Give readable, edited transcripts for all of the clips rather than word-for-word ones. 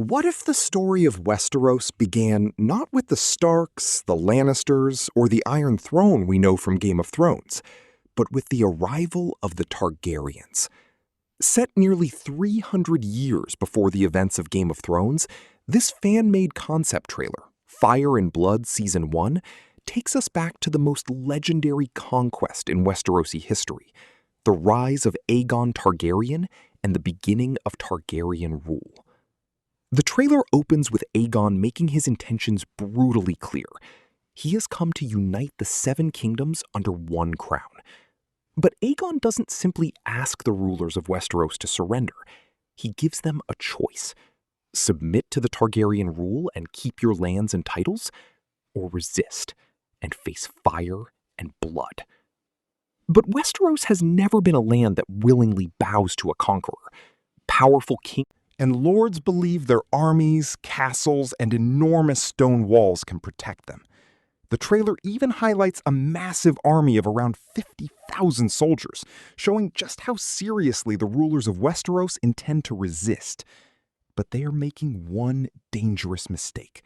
What if the story of Westeros began not with the Starks, the Lannisters, or the Iron Throne we know from Game of Thrones, but with the arrival of the Targaryens? Set nearly 300 years before the events of Game of Thrones, this fan-made concept trailer, Fire and Blood Season 1, takes us back to the most legendary conquest in Westerosi history, the rise of Aegon Targaryen and the beginning of Targaryen rule. The trailer opens with Aegon making his intentions brutally clear. He has come to unite the Seven Kingdoms under one crown. But Aegon doesn't simply ask the rulers of Westeros to surrender. He gives them a choice. Submit to the Targaryen rule and keep your lands and titles, or resist and face fire and blood. But Westeros has never been a land that willingly bows to a conqueror. Powerful kings and lords believe their armies, castles, and enormous stone walls can protect them. The trailer even highlights a massive army of around 50,000 soldiers, showing just how seriously the rulers of Westeros intend to resist. But they are making one dangerous mistake.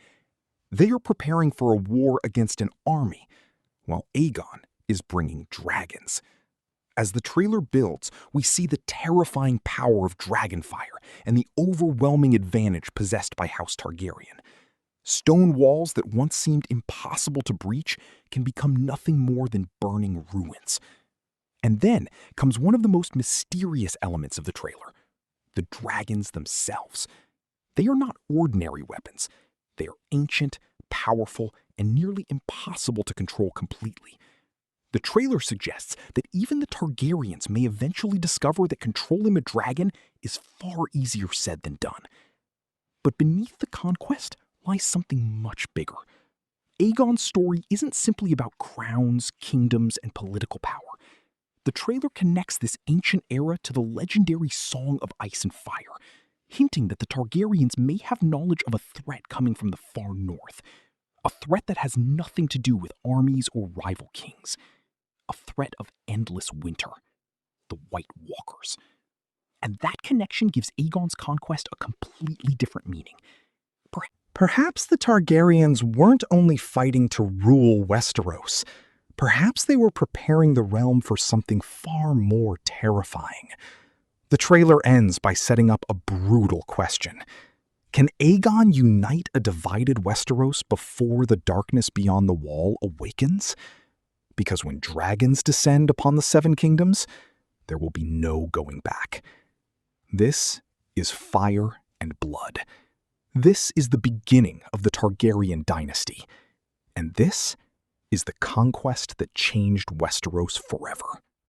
They are preparing for a war against an army, while Aegon is bringing dragons. As the trailer builds, we see the terrifying power of dragonfire and the overwhelming advantage possessed by House Targaryen. Stone walls that once seemed impossible to breach can become nothing more than burning ruins. And then comes one of the most mysterious elements of the trailer: the dragons themselves. They are not ordinary weapons. They are ancient, powerful, and nearly impossible to control completely. The trailer suggests that even the Targaryens may eventually discover that controlling a dragon is far easier said than done. But beneath the conquest lies something much bigger. Aegon's story isn't simply about crowns, kingdoms, and political power. The trailer connects this ancient era to the legendary Song of Ice and Fire, hinting that the Targaryens may have knowledge of a threat coming from the far north, a threat that has nothing to do with armies or rival kings. A threat of endless winter, the White Walkers. And that connection gives Aegon's conquest a completely different meaning. Perhaps the Targaryens weren't only fighting to rule Westeros. Perhaps they were preparing the realm for something far more terrifying. The trailer ends by setting up a brutal question. Can Aegon unite a divided Westeros before the darkness beyond the wall awakens? Because when dragons descend upon the Seven Kingdoms, there will be no going back. This is Fire and Blood. This is the beginning of the Targaryen dynasty. And this is the conquest that changed Westeros forever.